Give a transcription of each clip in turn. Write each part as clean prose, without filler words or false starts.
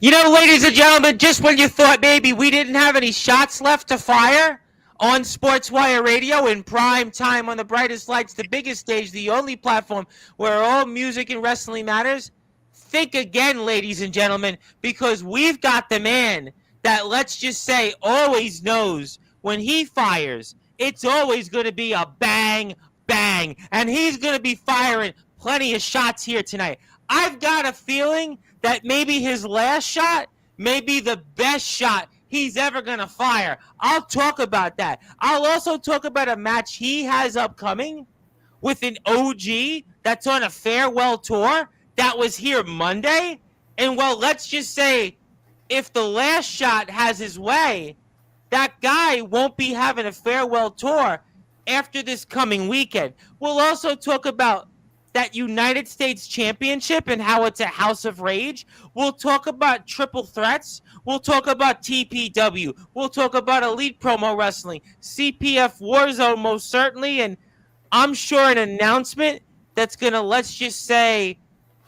You know, ladies and gentlemen, just when you thought maybe we didn't have any shots left to fire on Sportswire Radio in prime time on the brightest lights, the biggest stage, the only platform where all music and wrestling matters, think again, ladies and gentlemen, because we've got the man that, let's just say, always knows when he fires, it's always going to be a bang, bang, and he's going to be firing plenty of shots here tonight. I've got a feeling that maybe his last shot may be the best shot he's ever going to fire. I'll talk about that. I'll also talk about a match he has upcoming with an OG that's on a farewell tour that was here Monday. And, well, let's just say if the last shot has his way, that guy won't be having a farewell tour after this coming weekend. We'll also talk about that United States Championship and how it's a house of rage. We'll talk about triple threats. We'll talk about TPW. We'll talk about Elite Promo Wrestling, CPF Warzone most certainly, and I'm sure an announcement that's going to, let's just say,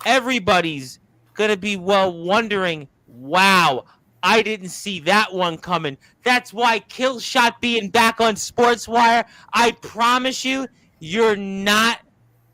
everybody's going to be wondering, wow, I didn't see that one coming. That's why Killshot being back on Sportswire, I promise you, you're not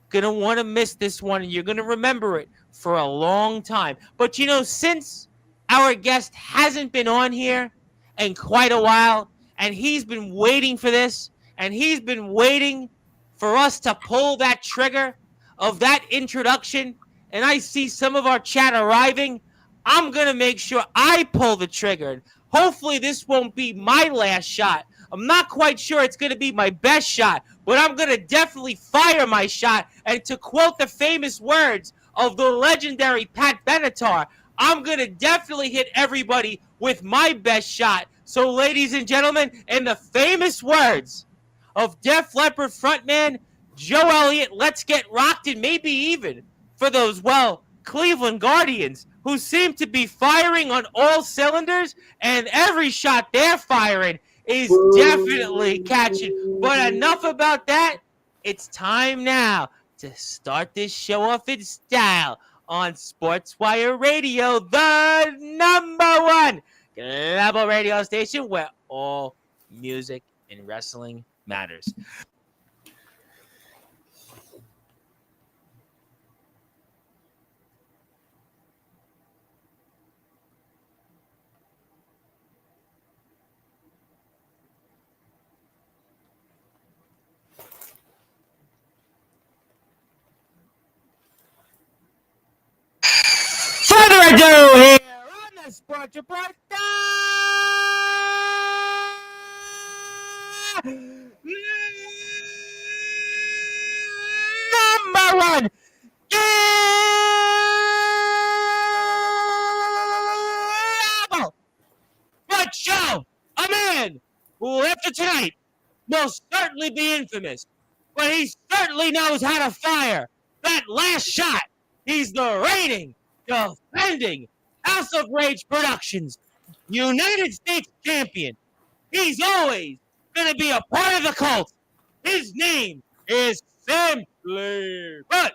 going to want to miss this one, and you're going to remember it for a long time. But, you know, since our guest hasn't been on here in quite a while, and he's been waiting for this, and he's been waiting for us to pull that trigger of that introduction, and I see some of our chat arriving, I'm going to make sure I pull the trigger. Hopefully this won't be my last shot. I'm not quite sure it's going to be my best shot, but I'm going to definitely fire my shot. And to quote the famous words of the legendary Pat Benatar, I'm going to definitely hit everybody with my best shot. So, ladies and gentlemen, in the famous words of Def Leppard frontman Joe Elliott, let's get rocked, and maybe even for those, well, Cleveland Guardians, who seem to be firing on all cylinders, and every shot they're firing is definitely catching. But enough about that. It's time now to start this show off in style on Sportswire Radio, the #1 global radio station where all music and wrestling matters. Further ado, here on the Sports Report, #1 global sports show. A man who, after tonight, will certainly be infamous, but he certainly knows how to fire that last shot. He's the reigning, defending House of Rage Productions United States champion. He's always going to be a part of the cult. His name is Simply Bud.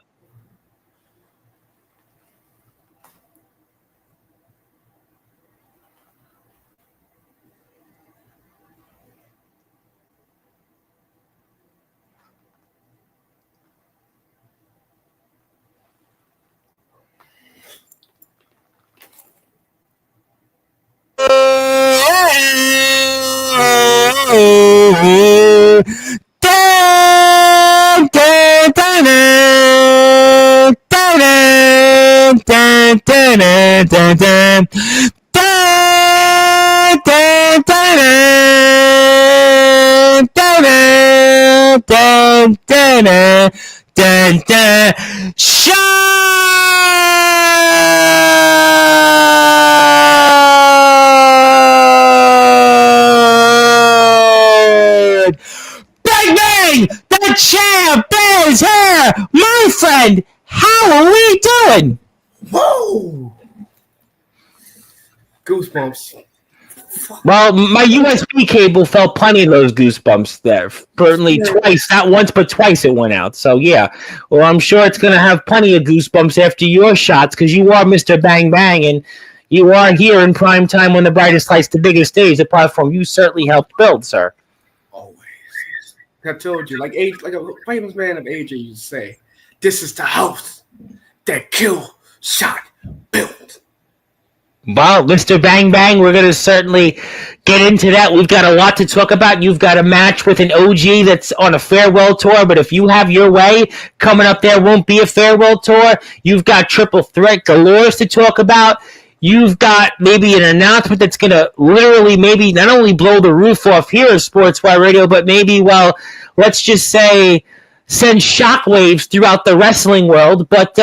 Big Bang, the champ is here, my friend. How are we doing? Whoa! Goosebumps. Well, my USB cable felt plenty of those goosebumps there. Certainly twice, not once, but twice it went out. So, yeah. Well, I'm sure it's going to have plenty of goosebumps after your shots because you are Mr. Bang Bang. And, you are here in prime time on the brightest lights, the biggest stage, the platform you certainly helped build, sir. Always. I told you, like a famous man of AJ used to say, this is the house that Killshot built. Well, Mr. Bang Bang, we're going to certainly get into that. We've got a lot to talk about. You've got a match with an OG that's on a farewell tour, but if you have your way, coming up there won't be a farewell tour. You've got triple threat galores to talk about. You've got maybe an announcement that's going to literally maybe not only blow the roof off here at Sportswire Radio, but maybe, well, let's just say send shockwaves throughout the wrestling world. But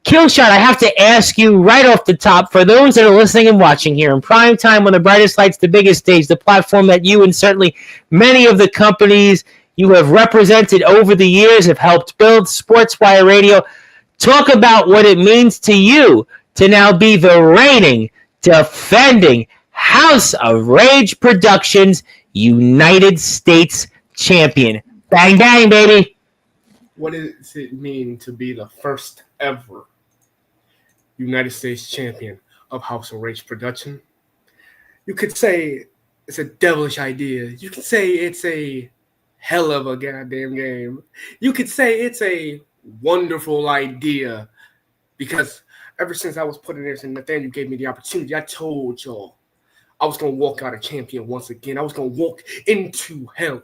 Killshot, I have to ask you right off the top, for those that are listening and watching here in prime time on the brightest lights, the biggest stage, the platform that you and certainly many of the companies you have represented over the years have helped build, Sportswire Radio, talk about what it means to you to now be the reigning, defending House of Rage Productions United States champion. Bang, bang, baby. What does it mean to be the first ever United States champion of House of Rage Production? You could say it's a devilish idea. You could say it's a hell of a goddamn game. You could say it's a wonderful idea, because ever since I was put in there and Nathaniel gave me the opportunity, I told y'all I was going to walk out a champion once again. I was going to walk into hell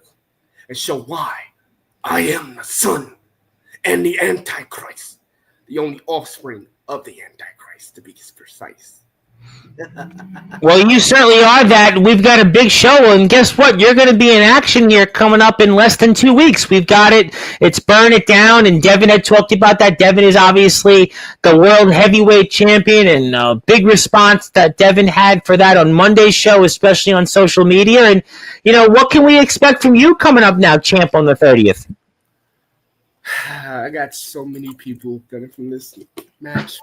and show why I am the son and the Antichrist, the only offspring of the Antichrist, to be precise. Well, you certainly are that. We've got a big show, and guess what? You're going to be in action here coming up in less than 2 weeks. We've got it. It's Burn It Down, and Devin had talked about that. Devin is obviously the world heavyweight champion, and a big response that Devin had for that on Monday's show, especially on social media. And, you know, what can we expect from you coming up now, champ, on the 30th? I got so many people coming from this match.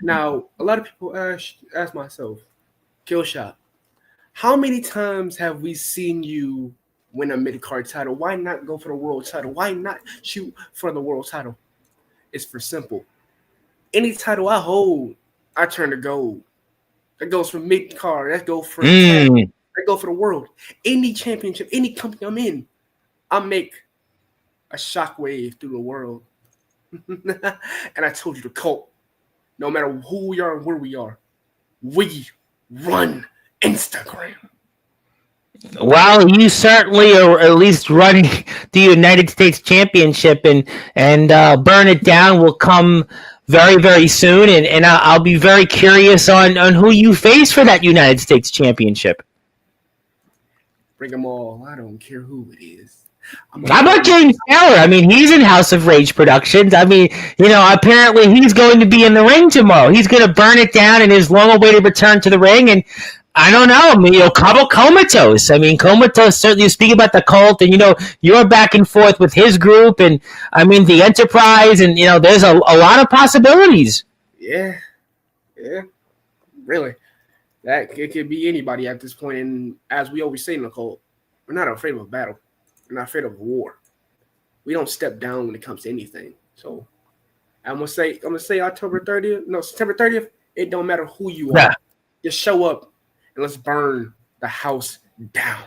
Now, a lot of people ask myself, Killshot, how many times have we seen you win a mid-card title? Why not go for the world title? Why not shoot for the world title? It's for simple. Any title I hold, I turn to gold. That goes for mid-card. That goes for that go for the world. Any championship, any company I'm in, I make a shockwave through the world. And I told you, the cult, no matter who we are and where we are, we run Instagram. Well, you certainly are at least running the United States Championship, and Burn It Down will come very, very soon, and I'll be very curious on who you face for that United States Championship. Bring them all. I don't care who it is. How about James Taylor? I mean, he's in House of Rage Productions. I mean, you know, apparently he's going to be in the ring tomorrow. He's going to burn it down in his long-awaited return to the ring. And I don't know, I mean, you know, Comatose. I mean, Comatose, certainly, you speak about the cult, and, you know, you're back and forth with his group, and, I mean, the Enterprise, and, you know, there's a lot of possibilities. Yeah, really. That it could be anybody at this point. And as we always say in the cult, we're not afraid of a battle. We're not afraid of war. We don't step down when it comes to anything. So I'm gonna say September 30th. It don't matter who you are. Just show up and let's burn the house down.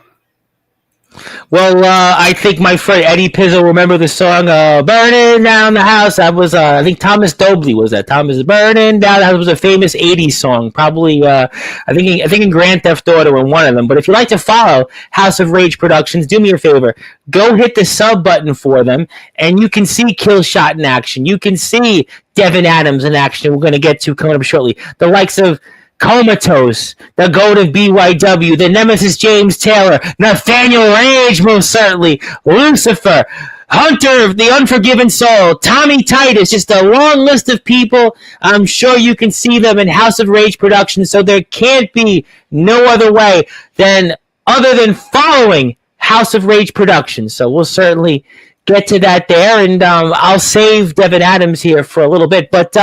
Well, I think my friend Eddie Pizzo remember the song "Burning Down the House." That was, I think Thomas Dobley was that. Thomas Burning Down. That was a famous '80s song. Probably, I think in Grand Theft Auto were one of them. But if you'd like to follow House of Rage Productions, do me a favor. Go hit the sub button for them, and you can see Killshot in action. You can see Devin Adams in action. We're going to get to coming up shortly. The likes of Comatose, the GOAT of BYW, the Nemesis James Taylor, Nathaniel Rage, most certainly, Lucifer, Hunter, the Unforgiven Soul, Tommy Titus, just a long list of people. I'm sure you can see them in House of Rage Productions, so there can't be no other way other than following House of Rage Productions. So we'll certainly get to that there, and I'll save Devin Adams here for a little bit. But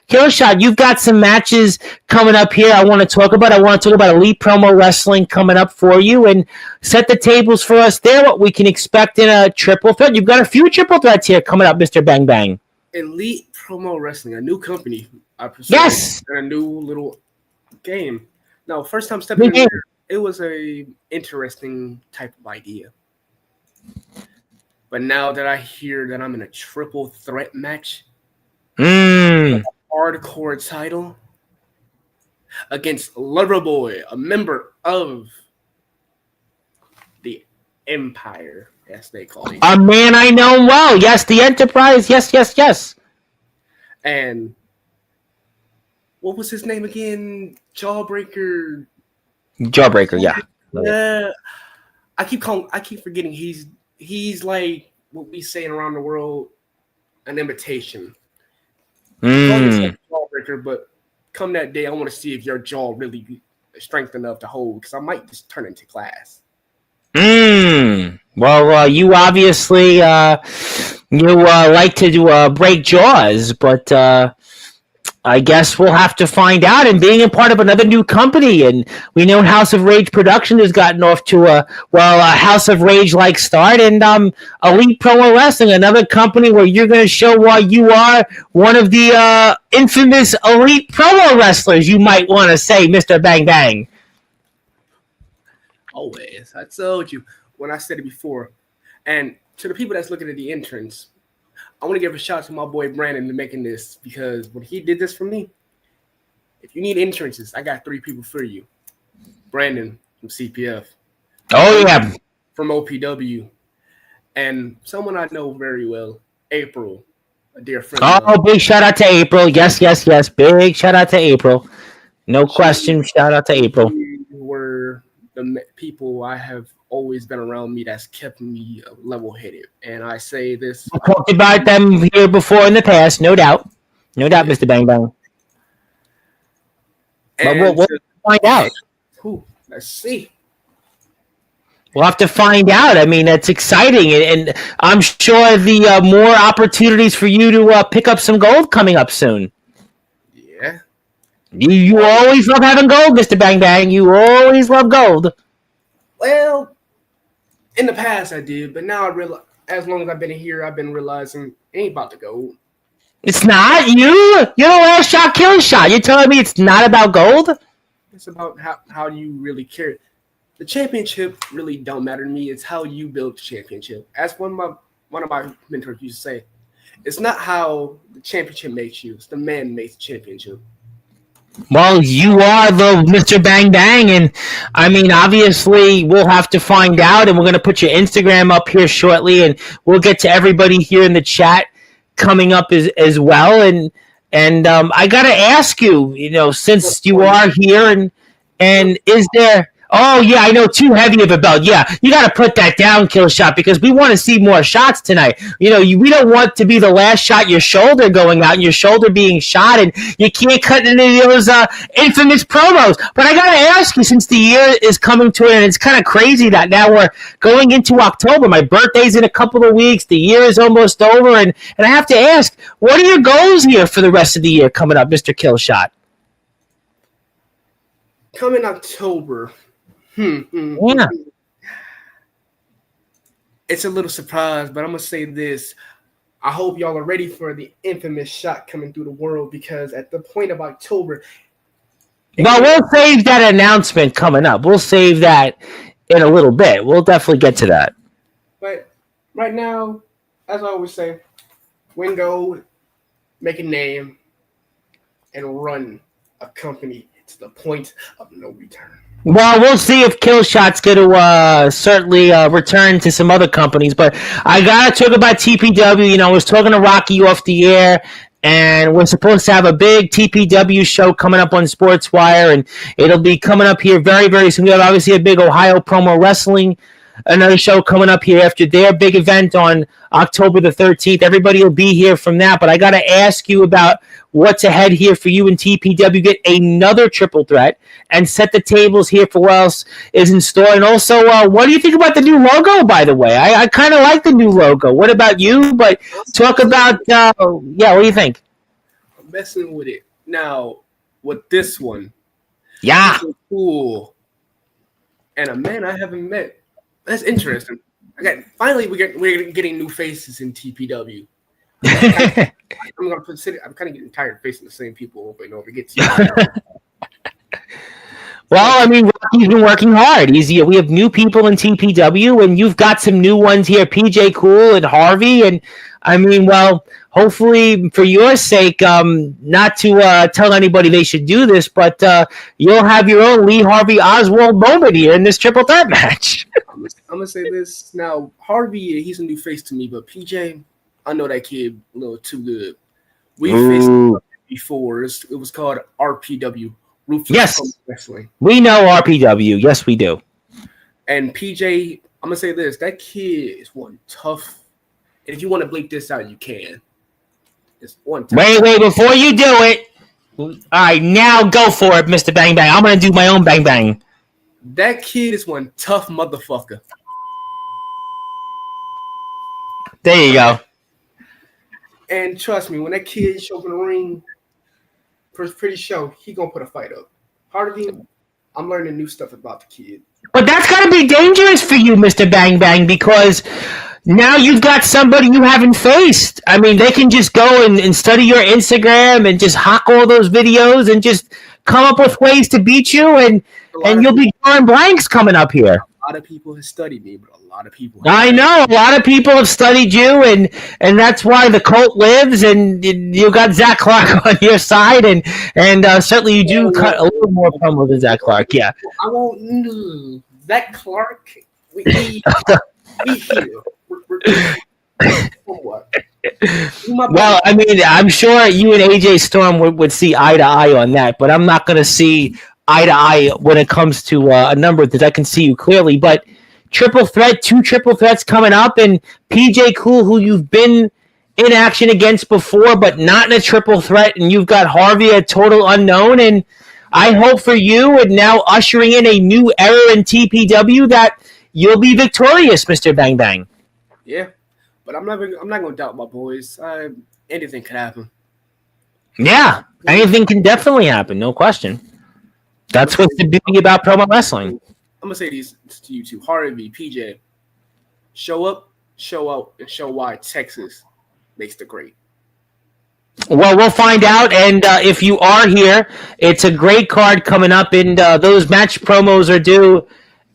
Killshot, you've got some matches coming up here I want to talk about. I want to talk about Elite Promo Wrestling coming up for you, and set the tables for us there, what we can expect in a triple threat. You've got a few triple threats here coming up, Mr. Bang Bang. Elite Promo Wrestling, a new company I pursued, yes, and a new little game. No, first time stepping in there, it was a interesting type of idea. But now that I hear that I'm in a triple threat match, like a hardcore title against Loverboy, a member of the Empire, as they call it. A man I know well. Yes, the Enterprise. Yes. And what was his name again? Jawbreaker, yeah. Yeah. I keep forgetting he's like what we say around the world, an imitation. Jawbreaker, but come that day, I want to see if your jaw really is strength enough to hold, because I might just turn into class. Well, you obviously like to break jaws, but I guess we'll have to find out. And being a part of another new company, and we know House of Rage Production has gotten off to a House of Rage-like start, and Elite Pro Wrestling, another company where you're going to show why you are one of the infamous Elite Pro Wrestlers, you might want to say, Mr. Bang Bang. Always. I told you when I said it before. And to the people that's looking at the entrance, I want to give a shout out to my boy Brandon for making this, because when he did this for me, if you need entrances, I got 3 people for you. Brandon from CPF. Oh, yeah. From OPW. And someone I know very well, April, a dear friend. Oh, big shout out to April. Yes. Big shout out to April. No question. Shout out to April. Were the people I have always been around me that's kept me level-headed. And I say this. I talked about them here before in the past, no doubt. No doubt, Mr. Bang Bang. But we'll find out. Let's see. We'll have to find out. I mean, it's exciting. And I'm sure the more opportunities for you to pick up some gold coming up soon. Yeah. You always love having gold, Mr. Bang Bang. You always love gold. Well, in the past I did, but now I realize, as long as I've been here, I've been realizing it ain't about the gold. It's not? You're the last shot Killshot. You're telling me it's not about gold? It's about how you really care. The championship really don't matter to me. It's how you build the championship. As one of my mentors used to say, it's not how the championship makes you. It's the man who makes the championship. Well, you are the Mr. Bang Bang, and I mean, obviously, we'll have to find out, and we're going to put your Instagram up here shortly, and we'll get to everybody here in the chat coming up as well, and I got to ask you, since you are here, and is there... Oh, yeah, I know, too heavy of a belt. Yeah, you got to put that down, Killshot, because we want to see more shots tonight. We don't want to be the last shot, your shoulder going out and your shoulder being shot, and you can't cut any of those infamous promos. But I got to ask you, since the year is coming to an end, it's kind of crazy that now we're going into October. My birthday's in a couple of weeks. The year is almost over, and I have to ask, what are your goals here for the rest of the year coming up, Mr. Killshot? Coming October... Yeah. It's a little surprise, but I'm going to say this. I hope y'all are ready for the infamous shot coming through the world, because at the point of October... Well, we'll save that announcement coming up. We'll save that in a little bit. We'll definitely get to that. But right now, as I always say, win gold, make a name, and run a company to the point of no return. Well, we'll see if Killshot's going to certainly return to some other companies. But I got to talk about TPW. I was talking to Rocky off the air, and we're supposed to have a big TPW show coming up on Sportswire, and it'll be coming up here very, very soon. We have obviously a big Ohio Promo Wrestling, another show coming up here after their big event on October the 13th. Everybody will be here from that. But I got to ask you about what's ahead here for you in TPW. Get another triple threat and set the tables here for what else is in store. And also, what do you think about the new logo, by the way? I kind of like the new logo. What about you? But talk about, what do you think? I'm messing with it. Now, with this one. Yeah. This is cool. And a man I haven't met. That's interesting. Finally, we're getting new faces in TPW. I'm kind of getting tired of facing the same people over and over again. Well, I mean, Rocky's been working hard. We have new people in TPW, and you've got some new ones here, PJ Cool and Harvey. And I mean, well, hopefully for your sake, not to tell anybody they should do this, but you'll have your own Lee Harvey Oswald moment here in this triple threat match. I'm gonna say this now. Harvey, he's a new face to me, but PJ, I know that kid a little too good. We faced him before. It was called RPW. Yes, Wrestling. We know RPW. Yes, we do. And PJ, I'm gonna say this: that kid is one tough. And if you want to bleep this out, you can. It's one tough. Wait! Before you do it, all right, now go for it, Mr. Bang Bang. I'm gonna do my own bang bang. That kid is one tough motherfucker. There you go. And trust me, when that kid shows up in the ring, pretty sure he gonna put a fight up. Harvey, I'm learning new stuff about the kid. But that's gotta be dangerous for you, Mr. Bang Bang, because now you've got somebody you haven't faced. I mean, they can just go and study your Instagram and just hawk all those videos and just come up with ways to beat you, and you'll be drawing blanks coming up here. A lot of people have studied me, but a lot of people. I know a lot of people have studied you, and that's why the cult lives. And you got Zach Clark on your side, and certainly you do cut a little more promo than Zach Clark. Yeah, I won't. Zach Clark, we here. What? Well, I mean, I'm sure you and AJ Storm would see eye to eye on that, but I'm not going to see eye to eye when it comes to a number of things. I can see you clearly, but triple threat, 2 triple threats coming up, and PJ Cool, who you've been in action against before, but not in a triple threat, and you've got Harvey, a total unknown, and I hope for you, and now ushering in a new era in TPW, that you'll be victorious, Mr. Bang Bang. Yeah, but I'm not gonna doubt my boys. Anything could happen. Yeah, anything can definitely happen, no question. That's what's the beauty about promo wrestling. I'm gonna say these to you two, Harvey, PJ. Show up, show out, and show why Texas makes the great. Well, we'll find out, and if you are here, it's a great card coming up, and those match promos are due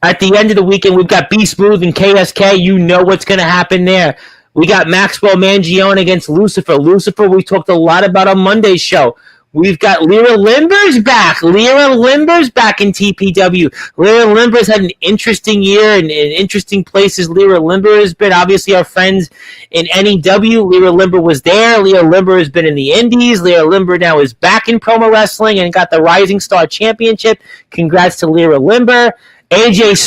at the end of the weekend. We've got B Smooth and KSK. You know what's going to happen there. We got Maxwell Mangione against Lucifer. Lucifer, we talked a lot about on Monday's show. We've got Lyra Limbers back. Lyra Limbers back in TPW. Lyra Limbers had an interesting year in interesting places. Lyra Limber has been obviously our friends in NEW. Lyra Limber was there. Lyra Limber has been in the Indies. Lyra Limber now is back in promo wrestling and got the Rising Star Championship. Congrats to Lyra Limber. AJ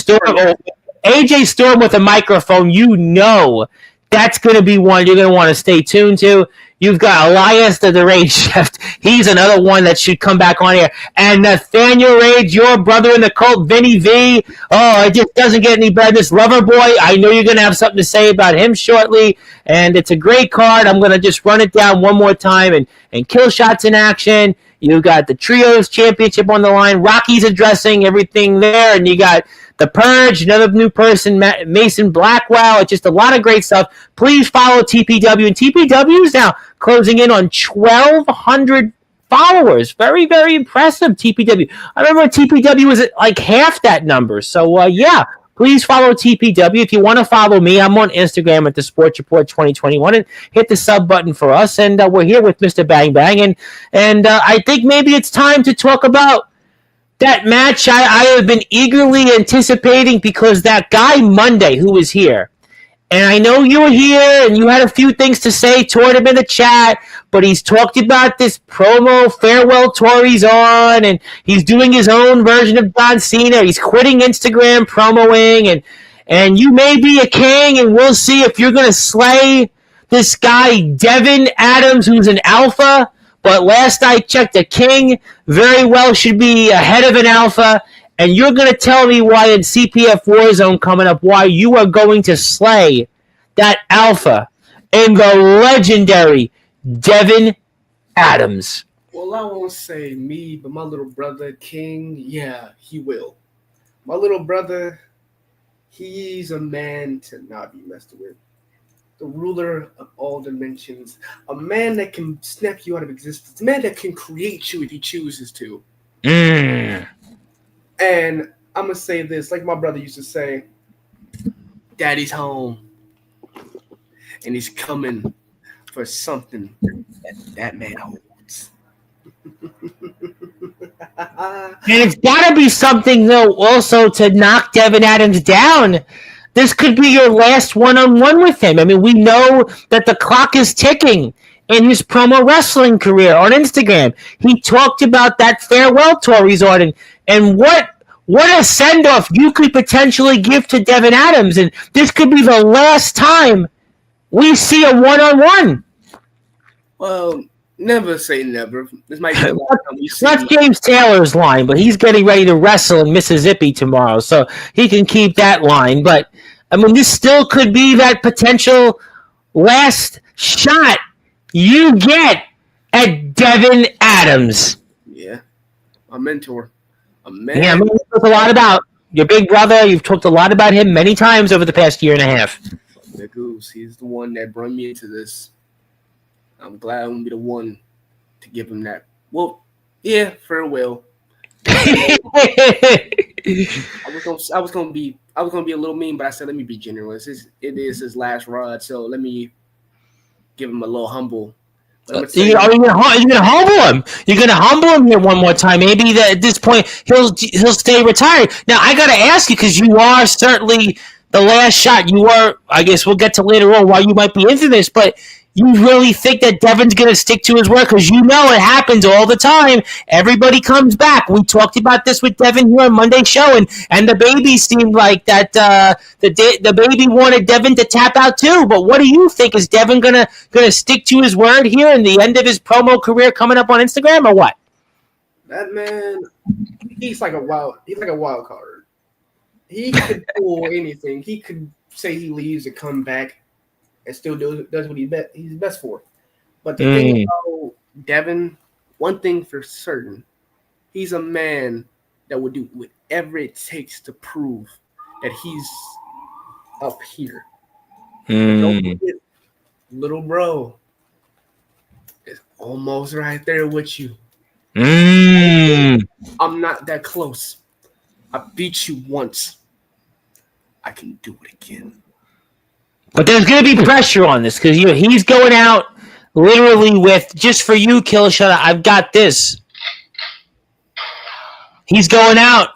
Storm with a microphone. You know that's going to be one you're going to want to stay tuned to. You've got Elias the Rage Chef. He's another one that should come back on here. And Nathaniel Rage, your brother in the cult, Vinny V. Oh, it just doesn't get any better. This Lover Boy, I know you're going to have something to say about him shortly. And it's a great card. I'm going to just run it down one more time. And Killshot's in action. You got the Trios Championship on the line. Rocky's addressing everything there. And you got The Purge, another new person, Mason Blackwell. It's just a lot of great stuff. Please follow TPW. And TPW is now closing in on 1,200 followers. Very, very impressive, TPW. I remember TPW was at like half that number. So, yeah, please follow TPW. If you want to follow me, I'm on Instagram at the Sports Report 2021, and hit the sub button for us. And we're here with Mr. Bang Bang. And I think maybe it's time to talk about that match I have been eagerly anticipating, because that guy Monday who was here, and I know you were here and you had a few things to say toward him in the chat, but he's talked about this promo farewell tour he's on, and he's doing his own version of John Cena. He's quitting Instagram promoing, and you may be a king, and we'll see if you're going to slay this guy Devin Adams, who's an alpha. But last I checked, a king very well should be ahead of an alpha. And you're going to tell me why in CPF Warzone coming up, why you are going to slay that alpha in the legendary Devin Adams. Well, I won't say me, but my little brother, King, yeah, he will. My little brother, he's a man to not be messed with. The ruler of all dimensions, a man that can snap you out of existence, a man that can create you if he chooses to. And I'm gonna say this, like my brother used to say, "Daddy's home, and he's coming for something that man holds." And it's got to be something, though, also to knock Devin Adams down. This could be your last one-on-one with him. I mean, we know that the clock is ticking in his promo wrestling career on Instagram. He talked about that farewell tour he's on, and what a send-off you could potentially give to Devin Adams. And this could be the last time we see a one-on-one. Well, never say never. This might be the last time we see That's James Taylor's line, but he's getting ready to wrestle in Mississippi tomorrow, so he can keep that line. But, I mean, this still could be that potential last shot you get at Devin Adams. Yeah, a mentor. A man. Yeah, I mean, you've talked a lot about your big brother. You've talked a lot about him many times over the past year and a half. The Goose, he's the one that brought me into this. I'm glad I'm gonna be the one to give him that. Well, yeah, farewell. I was gonna be a little mean, but I said let me be generous. It is his last ride, so let me give him a little humble. You're gonna humble him. You're gonna humble him here one more time. Maybe that at this point he'll stay retired. Now I gotta ask you, because you are certainly the last shot. You are. I guess we'll get to later on why you might be into this, but you really think that Devin's going to stick to his word? Because you know it happens all the time. Everybody comes back. We talked about this with Devin here on Monday's show, and the baby seemed like that the baby wanted Devin to tap out too. But what do you think? Is Devin gonna stick to his word here in the end of his promo career coming up on Instagram, or what? That man, he's like a wild card. He could pull anything. He could say he leaves and come back and still does what he's best for. But the thing about Devin, one thing for certain, he's a man that would do whatever it takes to prove that he's up here. Don't forget, little bro is almost right there with you. I'm not that close. I beat you once. I can do it again. But there's going to be pressure on this because he's going out literally with, just for you, Killshot, I've got this. He's going out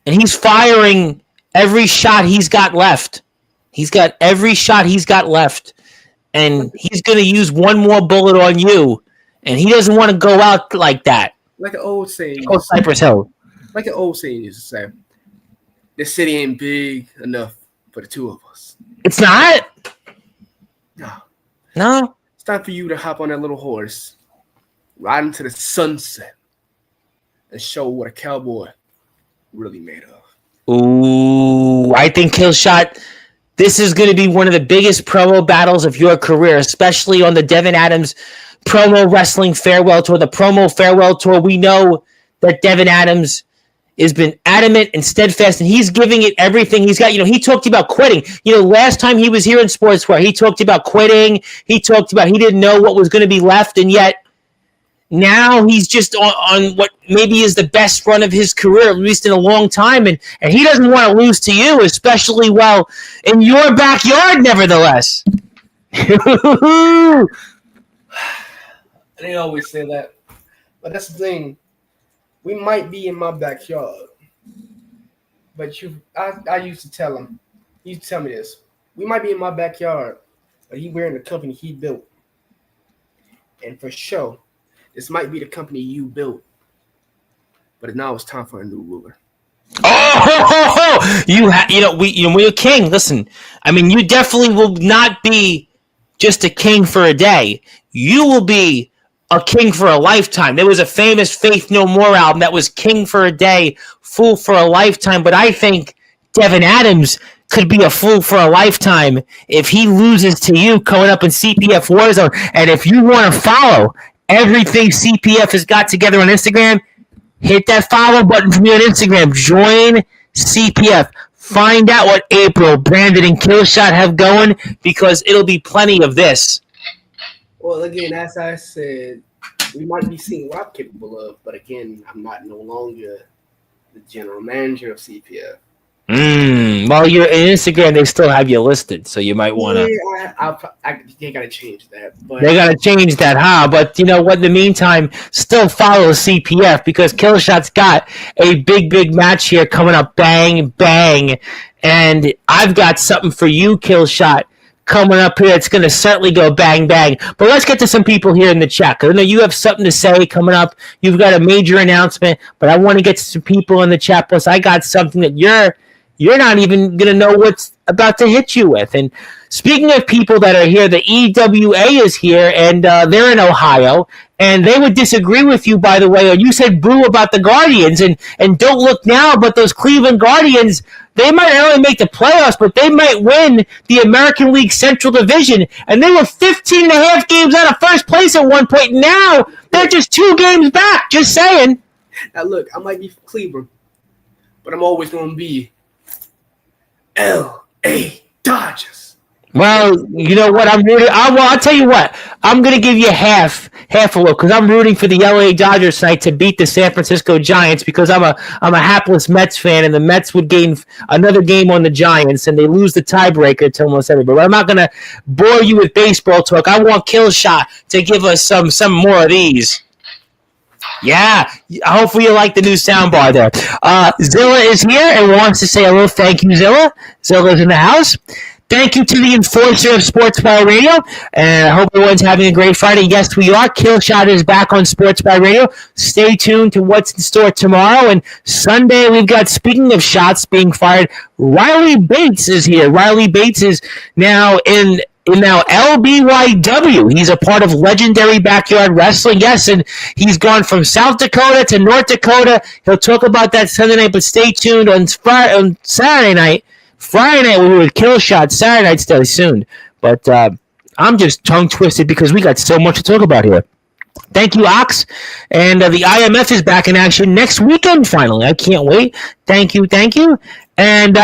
and he's firing every shot he's got left. He's got every shot he's got left. And he's going to use one more bullet on you. And he doesn't want to go out like that. Like an old saying. Oh, Cypress Hill. Like an old saying used to say, this city ain't big enough for the two of us. It's not? No. It's time for you to hop on that little horse, ride into the sunset, and show what a cowboy really made of. Ooh, I think Killshot, this is going to be one of the biggest promo battles of your career, especially on the Devin Adams promo wrestling farewell tour. The promo farewell tour, we know that Devin Adams has been adamant and steadfast, and he's giving it everything he's got. He talked about quitting. Last time he was here in Sportzwire, he talked about quitting. He talked about he didn't know what was going to be left, and yet now he's just on what maybe is the best run of his career, at least in a long time, and he doesn't want to lose to you, especially, well, in your backyard, nevertheless. They always say that, but that's the thing. We might be in my backyard, but I used to tell him. He used to tell me this. We might be in my backyard, but he wearing the company he built. And for sure, this might be the company you built. But now it's time for a new ruler. We're a king. Listen, I mean, you definitely will not be just a king for a day. You will be a king for a lifetime. There was a famous Faith No More album that was king for a day, fool for a lifetime. But I think Devin Adams could be a fool for a lifetime if he loses to you coming up in CPF Warzone. And if you want to follow everything CPF has got together on Instagram, hit that follow button for me on Instagram. Join CPF. Find out what April, Brandon, and Killshot have going, because it'll be plenty of this. Well, again, as I said, we might be seeing what I'm capable of, but again, I'm not no longer the general manager of CPF. Well, you're in Instagram. They still have you listed, so you might want to. Yeah, they gotta change that. But They got to change that, huh? But you know what? In the meantime, still follow CPF because Killshot's got a big match here coming up. Bang, bang. And I've got something for you, Killshot, coming up here. It's going to certainly go bang, bang. But let's get to some people here in the chat. Because I know you have something to say coming up. You've got a major announcement. But I want to get to some people in the chat. Plus, I got something that you're not even going to know what's about to hit you with. And speaking of people that are here, the EWA is here, and they're in Ohio, and they would disagree with you, by the way. And you said boo about the Guardians, and don't look now, but those Cleveland Guardians, they might not only make the playoffs, but they might win the American League Central Division. And they were 15 and a half games out of first place at one point. Now they're just 2 games back, just saying. Now, look, I might be from Cleveland, but I'm always going to be L.A. Dodgers. Well, you know what? I'll tell you what. I'm going to give you half a look because I'm rooting for the LA Dodgers tonight to beat the San Francisco Giants because I'm a hapless Mets fan, and the Mets would gain another game on the Giants, and they lose the tiebreaker to almost everybody. But I'm not going to bore you with baseball talk. I want Killshot to give us some more of these. Yeah, hopefully you like the new soundbar there. Zilla is here and wants to say hello. Thank you, Zilla. Zilla's in the house. Thank you to the enforcer of Sportswire Radio, and I hope everyone's having a great Friday. Yes, we are. Killshot is back on Sportswire Radio. Stay tuned to what's in store tomorrow. And Sunday, we've got, speaking of shots being fired, Riley Bates is here. Riley Bates is now in LBYW. He's a part of Legendary Backyard Wrestling. Yes, and he's gone from South Dakota to North Dakota. He'll talk about that Sunday night, but stay tuned on Saturday night. Friday night we were with Killshot. Saturday night stay soon. But I'm just tongue-twisted because we got so much to talk about here. Thank you, Ox. And the IMF is back in action next weekend, finally. I can't wait. Thank you. And,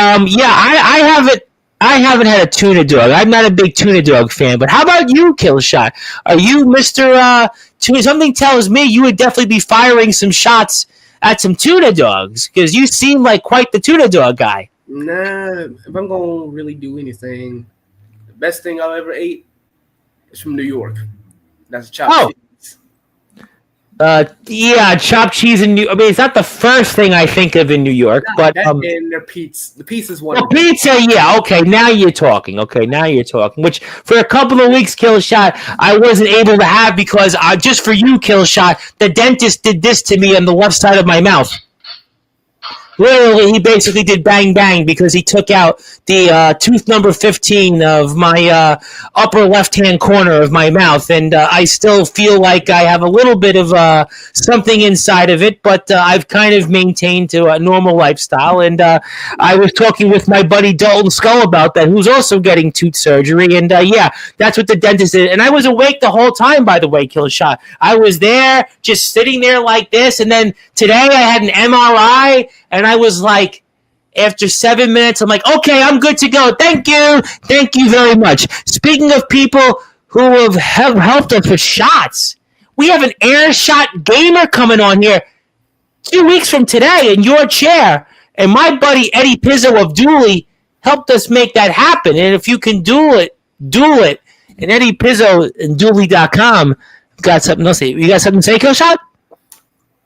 I haven't had a tuna dog. I'm not a big tuna dog fan, but how about you, Killshot? Are you Mr. Tuna? Something tells me you would definitely be firing some shots at some tuna dogs because you seem like quite the tuna dog guy. Nah, if I'm going to really do anything, the best thing I ever ate is from New York. That's chopped cheese. Chopped cheese in New. I mean, it's not the first thing I think of in New York, but and their pizza. The pizza's one. The pizza, yeah. Okay, now you're talking. Which for a couple of weeks, Killshot, I wasn't able to have because just for you, Killshot, the dentist did this to me on the left side of my mouth. Literally, he basically did bang bang because he took out the tooth number 15 of my upper left-hand corner of my mouth, and I still feel like I have a little bit of something inside of it, but I've kind of maintained to a normal lifestyle, and I was talking with my buddy Dalton Skull about that, who's also getting tooth surgery, and that's what the dentist did, and I was awake the whole time, by the way, Killshot. I was there, just sitting there like this, and then today I had an MRI, and I was like, after 7 minutes, I'm like, okay, I'm good to go. Thank you very much. Speaking of people who have helped us with shots, we have an air shot gamer coming on here 2 weeks from today in your chair, and my buddy Eddie Pizzo of Dooley helped us make that happen. And if you can duel it. And Eddie Pizzo and Dooley.com got something else. You got something to say, Killshot?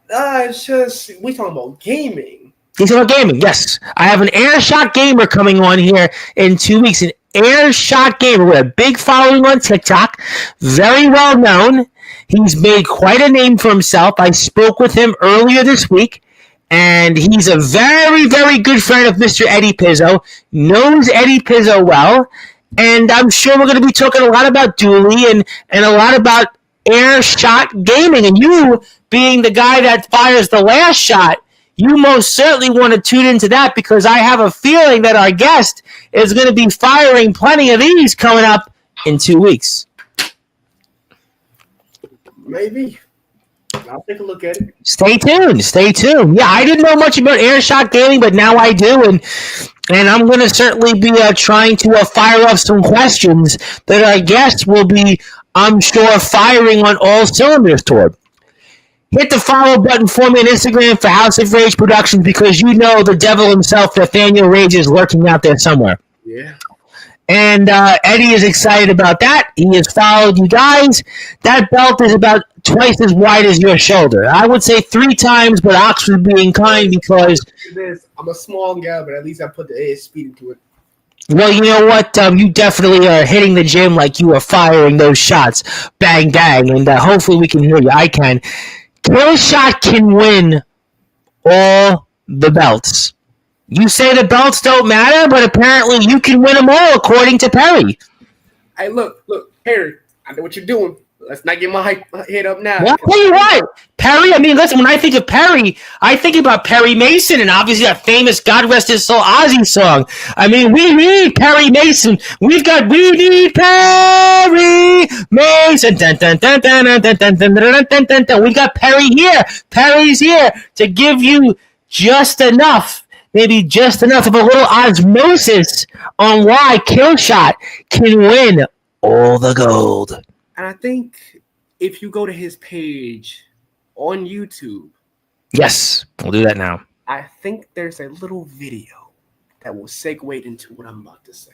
It's just we talking about gaming. He's about gaming, yes. I have an Airshot Gamer coming on here in 2 weeks. An Airshot Gamer with a big following on TikTok. Very well known. He's made quite a name for himself. I spoke with him earlier this week, and he's a very, very good friend of Mr. Eddie Pizzo. Knows Eddie Pizzo well, and I'm sure we're going to be talking a lot about Dooley and a lot about Airshot Gaming. And you, being the guy that fires the last shot, you most certainly want to tune into that because I have a feeling that our guest is going to be firing plenty of these coming up in 2 weeks. Maybe. I'll take a look at it. Stay tuned. Yeah, I didn't know much about Airshot Gaming, but now I do, and I'm going to certainly be trying to fire off some questions that our guest will be, I'm sure, firing on all cylinders toward. Hit the follow button for me on Instagram for House of Rage Productions because you know the devil himself, Nathaniel Rage, is lurking out there somewhere. Yeah. And Eddie is excited about that. He has followed you guys. That belt is about twice as wide as your shoulder. I would say 3 times, but Oxford being kind because... I'm a small guy, but at least I put the speed into it. Well, you know what? You definitely are hitting the gym like you are firing those shots. Bang, bang. And hopefully we can hear you. I can. Killshot can win all the belts. You say the belts don't matter, but apparently you can win them all, according to Perry. Hey, look, Harry, I know what you're doing. Let's not get my head up now. Well, I'll tell you what, Perry, I mean, listen, when I think of Perry, I think about Perry Mason and obviously that famous God Rest His Soul Ozzy song. I mean, we need Perry Mason. We need Perry Mason. Dun, dun, dun, dun, dun, dun, dun, dun, dun, dun, dun, dun. We got Perry here. Perry's here to give you just enough. Maybe just enough of a little osmosis on why Killshot can win all the gold. And I think if you go to his page on YouTube. Yes, we'll do that now. I think there's a little video that will segue into what I'm about to say.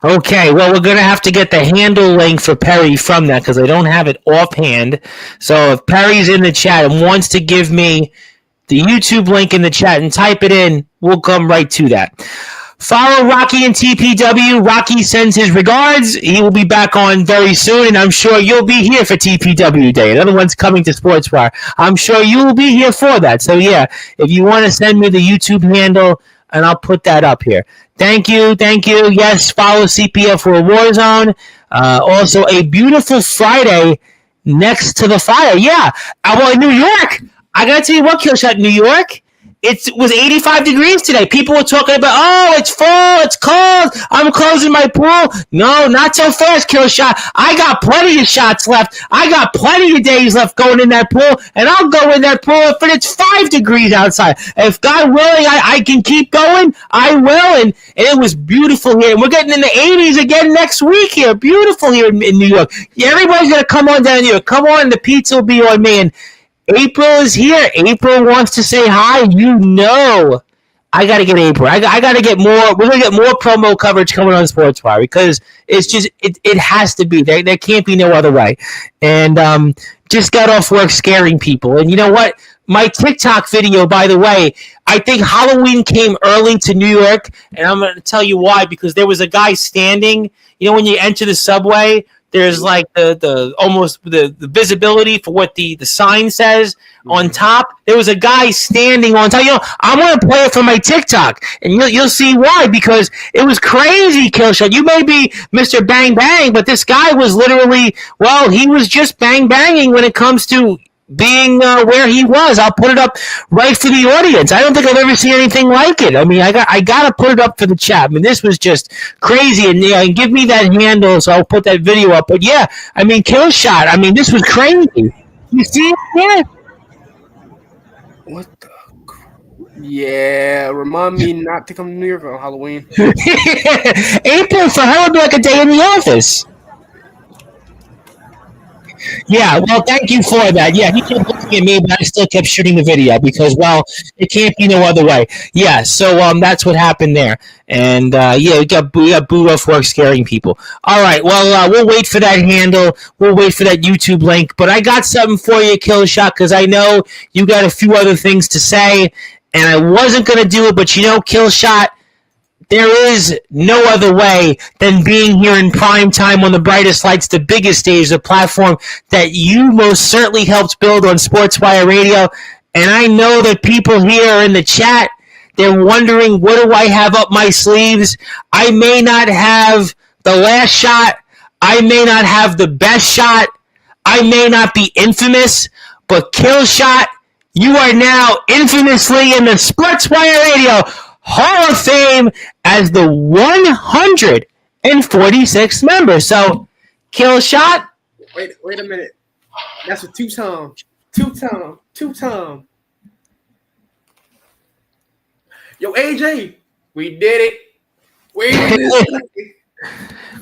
Okay, well, we're going to have to get the handle link for Perry from that because I don't have it offhand. So if Perry's in the chat and wants to give me the YouTube link in the chat and type it in, we'll come right to that. Follow Rocky and TPW. Rocky sends his regards. He will be back on very soon, and I'm sure you'll be here for TPW Day. Another one's coming to Sportswire. I'm sure you will be here for that. So, yeah, if you want to send me the YouTube handle, and I'll put that up here. Thank you. Yes, follow CPF for a Warzone. Also, a beautiful Friday next to the fire. Yeah, well, in New York, I got to tell you what, Killshot, New York, it was 85 degrees today. People were talking about, oh, it's fall, it's cold, I'm closing my pool. No, not so fast, Killshot. I got plenty of shots left. I got plenty of days left going in that pool, and I'll go in that pool if it's 5 degrees outside. If God willing, I can keep going, I will, and it was beautiful here. And we're getting in the 80s again next week here. Beautiful here in New York. Yeah, everybody's going to come on down here. Come on, the pizza will be on me, and April is here. April wants to say hi. You know, I got to get April. I got to get more. We're going to get more promo coverage coming on Sportswire because it's just, it has to be. There can't be no other way. And just got off work scaring people. And you know what? My TikTok video, by the way, I think Halloween came early to New York. And I'm going to tell you why. Because there was a guy standing, you know, when you enter the subway, there's like the almost the visibility for what the sign says on top. There was a guy standing on top. You know, I'm going to play it for my TikTok, and you'll see why, because it was crazy, Killshot. You may be Mr. Bang Bang, but this guy was literally, well, he was just bang banging when it comes to being where he was. I'll put it up right for the audience. I don't think I've ever seen anything like it. I mean, I got to put it up for the chat. I mean, this was just crazy. And give me that handle, so I'll put that video up. But yeah, I mean, Killshot. I mean, this was crazy. You see it? Yeah. What the? Yeah, remind me not to come to New York on Halloween. April for her would be like a day in the office. Yeah, well, thank you for that. Yeah, he kept looking at me, but I still kept shooting the video because, well, it can't be no other way. Yeah, so that's what happened there. And, yeah, we got booed off work scaring people. All right, well, we'll wait for that handle. We'll wait for that YouTube link. But I got something for you, Killshot, because I know you got a few other things to say, and I wasn't going to do it, but, you know, Killshot, there is no other way than being here in prime time on the brightest lights, the biggest stage, the platform that you most certainly helped build on Sportswire Radio. And I know that people here in the chat, they're wondering, what do I have up my sleeves? I may not have the last shot. I may not have the best shot. I may not be infamous, but Killshot, you are now infamously in the Sportswire Radio Hall of Fame as the 146th member. So, Killshot. Wait a minute. That's a two-time. Yo, AJ, we did it.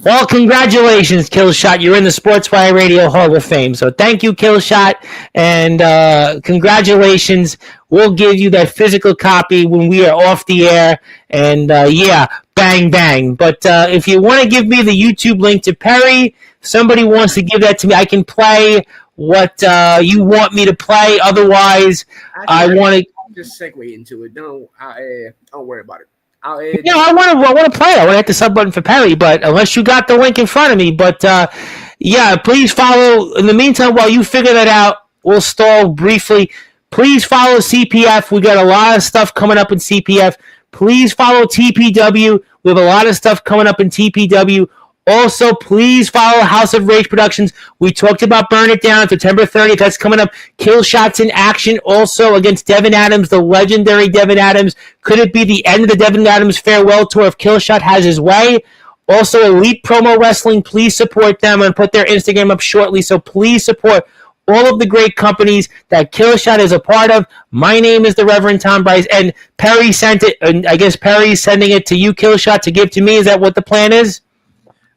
Well, congratulations, Killshot. You're in the Sportswire Radio Hall of Fame. So thank you, Killshot, and congratulations. We'll give you that physical copy when we are off the air. And yeah, bang, bang. But if you want to give me the YouTube link to Perry, somebody wants to give that to me, I can play what you want me to play. Otherwise, I want to just segue into it. Don't worry about it. I want to play. I want to hit the sub button for Perry, but unless you got the link in front of me. But yeah, please follow. In the meantime, while you figure that out, we'll stall briefly. Please follow CPF. We got a lot of stuff coming up in CPF. Please follow TPW. We have a lot of stuff coming up in TPW. Also, please follow House of Rage Productions. We talked about Burn It Down, September 30th. That's coming up. Killshot's in action also against Devin Adams, the legendary Devin Adams. Could it be the end of the Devin Adams farewell tour if Killshot has his way? Also, Elite Promo Wrestling, please support them and put their Instagram up shortly. So please support all of the great companies that Killshot is a part of. My name is the Reverend Tom Bryce, and Perry sent it, and I guess Perry's sending it to you, Killshot, to give to me. Is that what the plan is?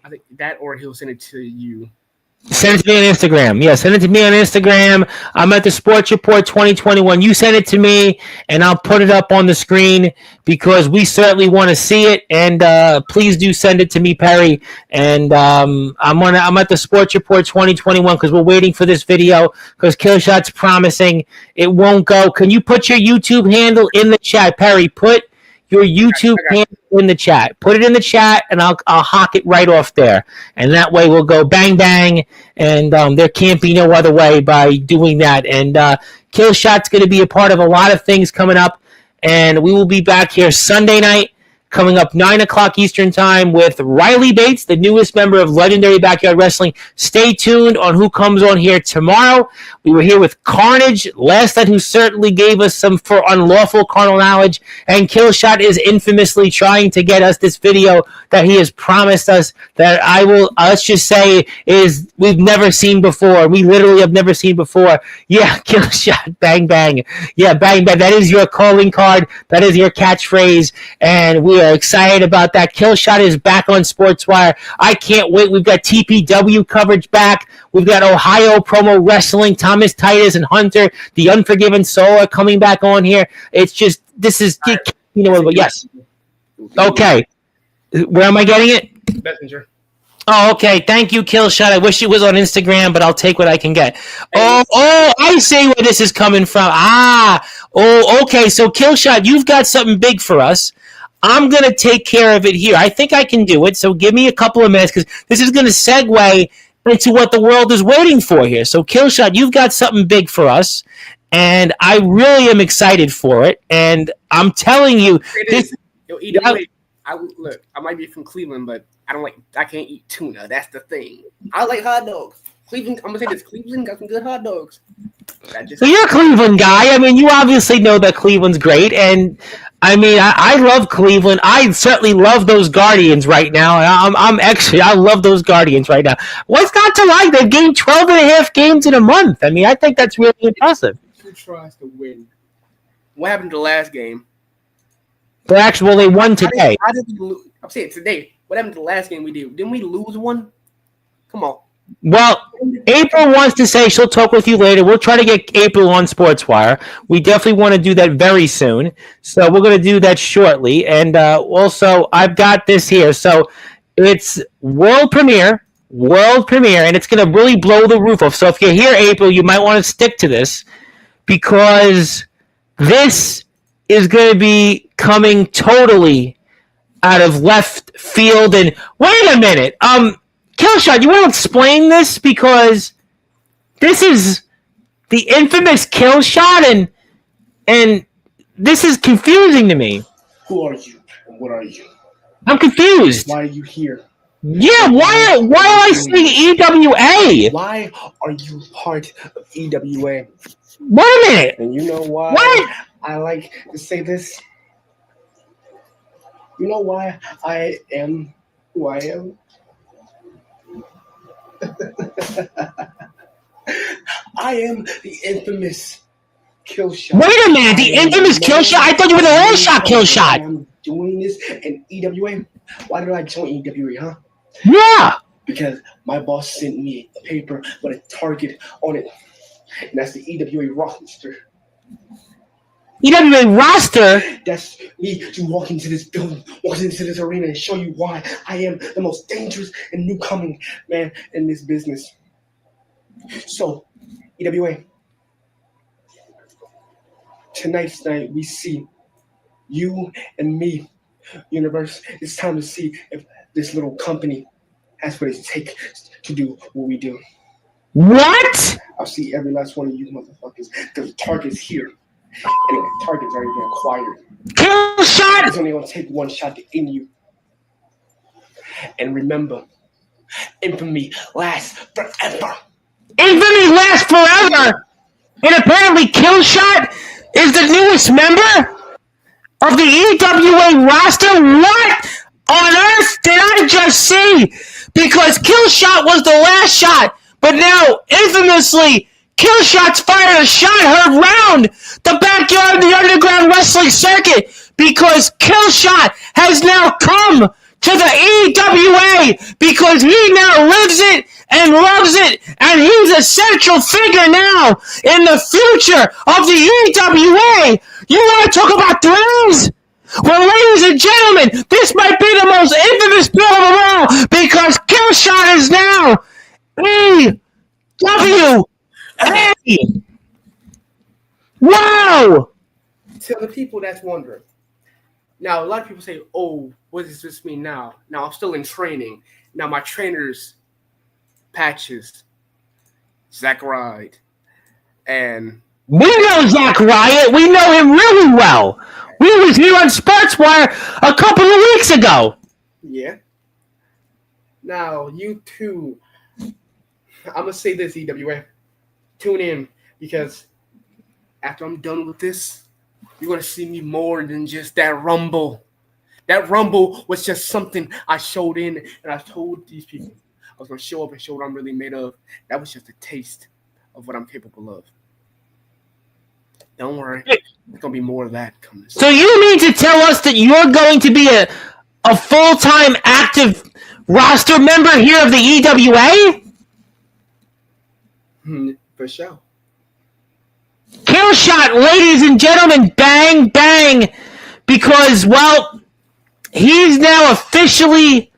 I think that, or he'll send it to you. Send it to me on Instagram. Yeah, send it to me on Instagram. I'm at the Sports Report 2021. You send it to me, and I'll put it up on the screen because we certainly want to see it. And please do send it to me, Perry. And I'm at the Sports Report 2021 because we're waiting for this video because Killshot's promising it won't go. Can you put your YouTube handle in the chat, Perry? Put your YouTube handle in the chat. Put it in the chat, and I'll hawk it right off there. And that way we'll go bang, bang, and there can't be no other way by doing that. And Killshot's going to be a part of a lot of things coming up, and we will be back here Sunday night, coming up 9 o'clock Eastern Time with Riley Bates, the newest member of Legendary Backyard Wrestling. Stay tuned on who comes on here tomorrow. We were here with Carnage last night, who certainly gave us some for unlawful carnal knowledge, and Killshot is infamously trying to get us this video that he has promised us that I will, let's just say, is we've never seen before. We literally have never seen before. Yeah, Killshot, bang, bang. Yeah, bang, bang. That is your calling card. That is your catchphrase, and we are excited about that. Killshot is back on Sportswire. I can't wait. We've got TPW coverage back. We've got Ohio Promo Wrestling, Thomas Titus and Hunter, the Unforgiven Soul are coming back on here. It's just, this is, you know, yes. Okay. Where am I getting it? Messenger. Oh, okay. Thank you, Killshot. I wish it was on Instagram, but I'll take what I can get. Oh, I see where this is coming from. Okay. So, Killshot, you've got something big for us. I'm going to take care of it here. I think I can do it. So give me a couple of minutes because this is going to segue into what the world is waiting for here. So, Killshot, you've got something big for us, and I really am excited for it. And I'm telling you, look, I might be from Cleveland, but I can't eat tuna. That's the thing. I like hot dogs. Cleveland, I'm gonna say this: Cleveland got some good hot dogs. So you're a Cleveland guy. I mean, you obviously know that Cleveland's great, and I mean, I love Cleveland. I certainly love those Guardians right now. I love those Guardians right now. What's not to like? They've gained 12 and a half games in a month. I mean, I think that's really impressive. Who tries to win? What happened to the last game? They won today. I'm saying today. What happened to the last game we did? Didn't we lose one? Come on. Well, April wants to say she'll talk with you later. We'll try to get April on Sportswire. We definitely want to do that very soon. So we're going to do that shortly. And also, I've got this here. So it's world premiere, and it's going to really blow the roof off. So if you're here, April, you might want to stick to this because this is going to be coming totally out of left field. And wait a minute. Killshot, you want to explain this? Because this is the infamous Killshot, and this is confusing to me. Who are you, and what are you? I'm confused. Why are you here? Yeah, why am I saying EWA? Why are you part of EWA? Wait a minute. And you know why What? I like to say this? You know why I am who I am? I am the infamous Killshot. Wait a minute, the infamous Killshot? I thought you were the all-shot Killshot. I'm doing this in EWA. Why did I join EWA, huh? Yeah. Because my boss sent me a paper with a target on it, and that's the EWA roster. EWA roster? That's me to walk into this building, walk into this arena, and show you why I am the most dangerous and newcoming man in this business. So, EWA, tonight's night we see you and me, universe. It's time to see if this little company has what it takes to do what we do. What? I'll see every last one of you motherfuckers. The target's here. And the target's already been acquired. Killshot! It's only going to take one shot to end you. And remember, infamy lasts forever. Infamy lasts forever! And apparently Killshot is the newest member of the EWA roster? What on earth did I just see? Because Killshot was the last shot, but now, infamously, Killshot's fired a shot heard round the backyard of the underground wrestling circuit because Killshot has now come to the EWA because he now lives it and loves it, and he's a central figure now in the future of the EWA. You want to talk about thrills? Well, ladies and gentlemen, this might be the most infamous bill of them all because Killshot is now EWA. Wow! To the people that's wondering. Now, a lot of people say, oh, what does this mean now? Now, I'm still in training. Now, my trainers, Patches, Zach Ride, and... We know Zach Riot. We know him really well. We was here on Sportzwire a couple of weeks ago. Yeah. Now, you two, I'm going to say this, EWA. Tune in, because after I'm done with this, you're going to see me more than just that Rumble. That Rumble was just something I showed in, and I told these people I was going to show up and show what I'm really made of. That was just a taste of what I'm capable of. Don't worry. There's going to be more of that coming. So you mean to tell us that you're going to be a full-time active roster member here of the EWA? For sure. Killshot, ladies and gentlemen, bang, bang, because, well, he's now officially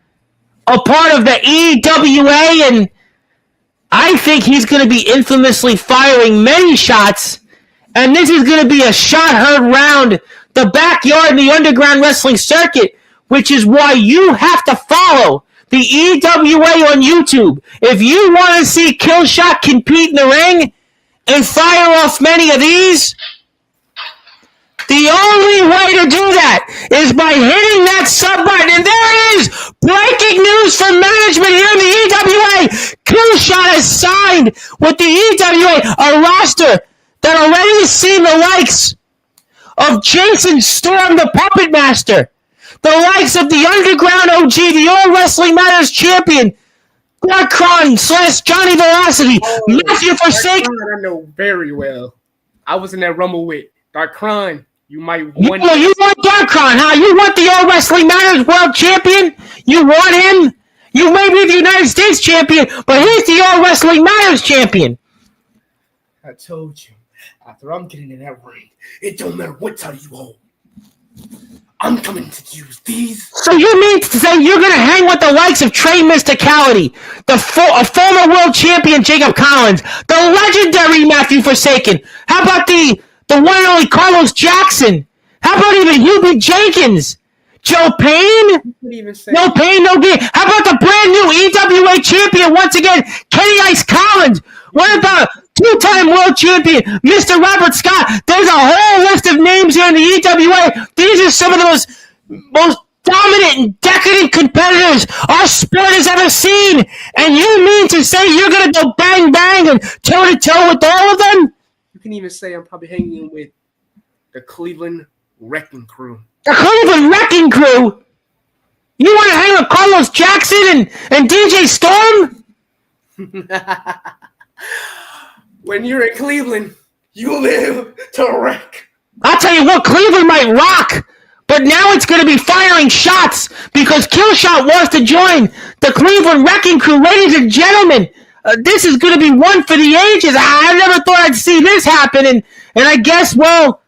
a part of the EWA, and I think he's going to be infamously firing many shots, and this is going to be a shot heard round the backyard in the underground wrestling circuit, which is why you have to follow the EWA on YouTube. If you want to see Killshot compete in the ring and fire off many of these, the only way to do that is by hitting that sub button. And there it is! Breaking news from management here in the EWA. Killshot has signed with the EWA, a roster that already has seen the likes of Jason Storm, the Puppet Master, the likes of the Underground OG, the All Wrestling Matters champion, Darkron / Johnny Velocity, Matthew Forsaken. I know very well. I was in that Rumble with Darkron. You might want. You want Darkron, huh? You want the All Wrestling Matters World Champion? You want him? You may be the United States champion, but he's the All Wrestling Matters champion. I told you. After I'm getting in that ring, it don't matter what title you hold. I'm coming to use these. So you mean to say you're going to hang with the likes of Trey Mysticality, a former world champion Jacob Collins, the legendary Matthew Forsaken? How about the one and only Carlos Jackson? How about even Hubert Jenkins? Joe Payne? No pain, no gain. How about the brand new EWA champion once again, Kenny Ice Collins? What about two-time world champion, Mr. Robert Scott? There's a whole list of names here in the EWA. These are some of the most dominant and decadent competitors our sport has ever seen. And you mean to say you're going to go bang, bang and toe-to-toe with all of them? You can even say I'm probably hanging with the Cleveland Wrecking Crew. The Cleveland Wrecking Crew? You want to hang with Carlos Jackson and DJ Storm? When you're in Cleveland, you live to wreck. I'll tell you what, Cleveland might rock, But now it's going to be firing shots because Killshot wants to join the Cleveland Wrecking Crew. Ladies and gentlemen, this is going to be one for the ages. I never thought I'd see this happen. And I guess, well,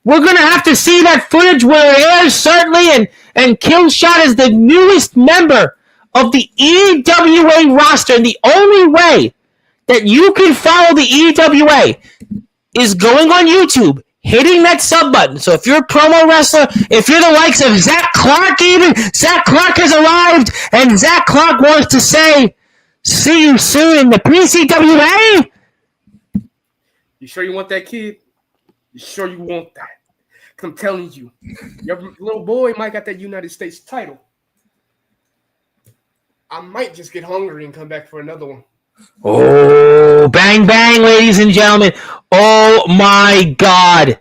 we're going to have to see that footage where it airs, certainly. And Killshot is the newest member of the EWA roster. And the only way that you can follow the EWA is going on YouTube, hitting that sub button. So if you're a promo wrestler, if you're the likes of Zach Clark even, Zach Clark has arrived, and Zach Clark wants to say, see you soon in the PCWA. You sure you want that, kid? You sure you want that? Because I'm telling you, your little boy might got that United States title. I might just get hungry and come back for another one. Oh, bang, bang, ladies and gentlemen. Oh, my God.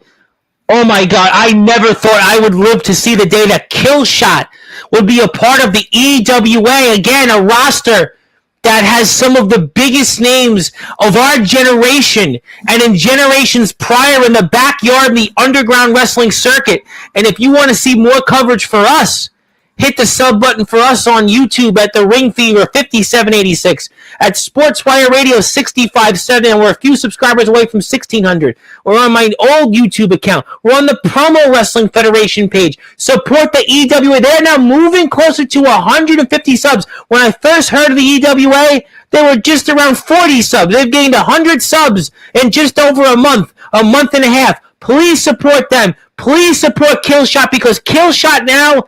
Oh, my God. I never thought I would live to see the day that Killshot would be a part of the EWA. Again, a roster that has some of the biggest names of our generation and in generations prior in the backyard in the underground wrestling circuit. And if you want to see more coverage for us, hit the sub button for us on YouTube at the Ring Fever 5786, at Sportswire Radio 657, and we're a few subscribers away from 1600. We're on my old YouTube account. We're on the Promo Wrestling Federation page. Support the EWA. They're now moving closer to 150 subs. When I first heard of the EWA, they were just around 40 subs. They've gained 100 subs in just over a month and a half. Please support them. Please support Killshot, because Killshot now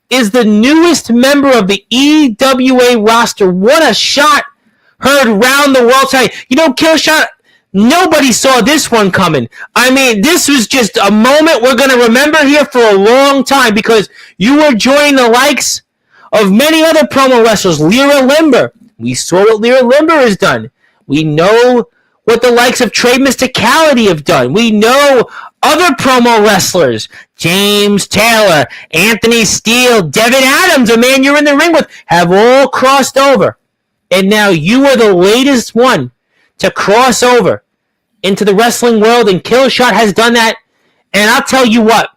is the newest member of the EWA roster. What a shot heard round the world tonight. You know, Killshot, nobody saw this one coming. I mean, this was just a moment we're going to remember here for a long time, because you were joining the likes of many other promo wrestlers. Lyra Limber. We saw what Lyra Limber has done. We know what the likes of Trey Mysticality have done. We know other promo wrestlers, James Taylor, Anthony Steele, Devin Adams, a man you're in the ring with, have all crossed over. And now you are the latest one to cross over into the wrestling world, and Killshot has done that. And I'll tell you what,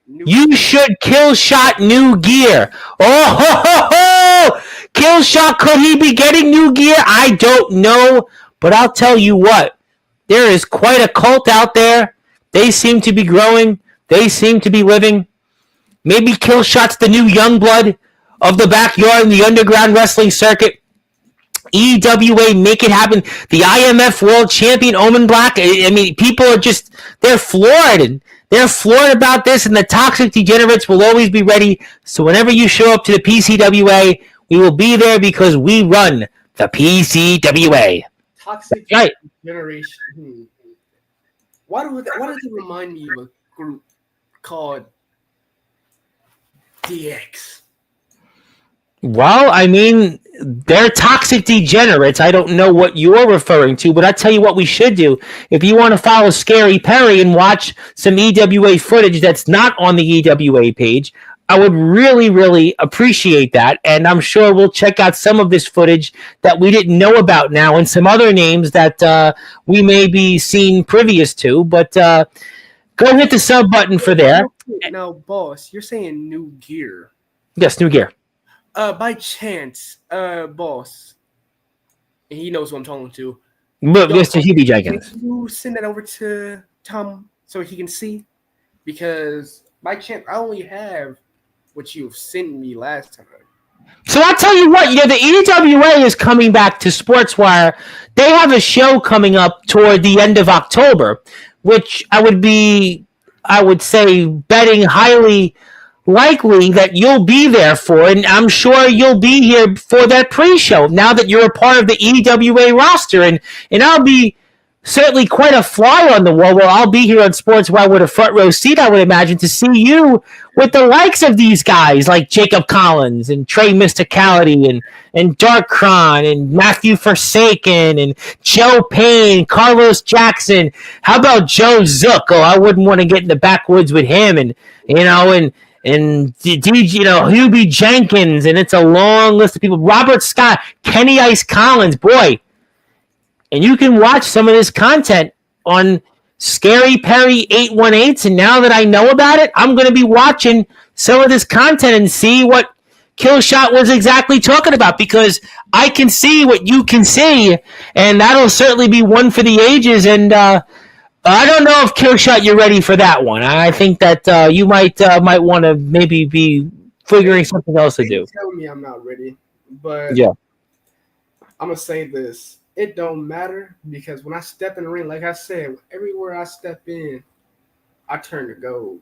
you should Killshot new gear. Oh, ho, ho, ho! Killshot, could he be getting new gear? I don't know, but I'll tell you what, there is quite a cult out there. They seem to be growing. They seem to be living. Maybe Killshot's the new young blood of the backyard in the underground wrestling circuit. EWA, make it happen. The IMF World Champion, Omen Black. I mean, people are just, they're floored. They're floored about this, and the toxic degenerates will always be ready. So whenever you show up to the PCWA, we will be there, because we run the PCWA. Toxic right. Generation. Why does it remind me of a group called DX? Well, I mean, they're toxic degenerates. I don't know what you're referring to, but I'll tell you what we should do. If you want to follow Scary Perry and watch some EWA footage that's not on the EWA page, I would really, really appreciate that. And I'm sure we'll check out some of this footage that we didn't know about now, and some other names that we may be seen previous to. But go hit the sub button for there. Now, boss, you're saying new gear. Yes, new gear. By chance, boss, and he knows who I'm talking to. Mr. Hubie Jenkins. Can you send that over to Tom so he can see? Because by chance, I only have what you've sent me last time. So I'll tell you what, the EWA is coming back to Sportswire. They have a show coming up toward the end of October, which I would say, betting highly likely that you'll be there for, and I'm sure you'll be here for that pre-show now that you're a part of the EWA roster, and I'll be certainly quite a fly on the wall. Well, I'll be here on Sportswire with a front row seat, I would imagine, to see you with the likes of these guys like Jacob Collins and Trey Mysticality and Darkron and Matthew Forsaken and Joe Payne, Carlos Jackson. How about Joe Zook? Oh, I wouldn't want to get in the backwoods with him, and Hubie Jenkins, and it's a long list of people. Robert Scott, Kenny Ice Collins, boy. And you can watch some of this content on Scary Perry 818. And now that I know about it, I'm going to be watching some of this content and see what Killshot was exactly talking about, because I can see what you can see, and that'll certainly be one for the ages. And I don't know if Killshot you're ready for that one. I think that you might want to maybe be figuring something else to do. Tell me I'm not ready, but Yeah. I'm gonna say this: it don't matter, because when I step in the ring, like I said, everywhere I step in, I turn to gold.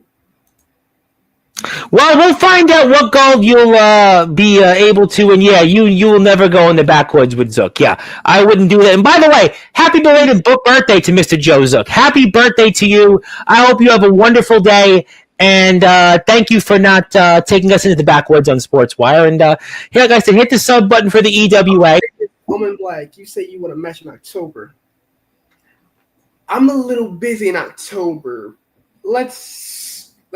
Well, we'll find out what gold you'll be able to, and yeah, you will never go in the backwoods with Zook. Yeah, I wouldn't do that. And by the way, happy belated birthday to Mr. Joe Zook. Happy birthday to you. I hope you have a wonderful day, and thank you for not taking us into the backwoods on Sportswire. And yeah, like I said, hit the sub button for the EWA. Woman Black, you say you want to match in October. I'm a little busy in October. Let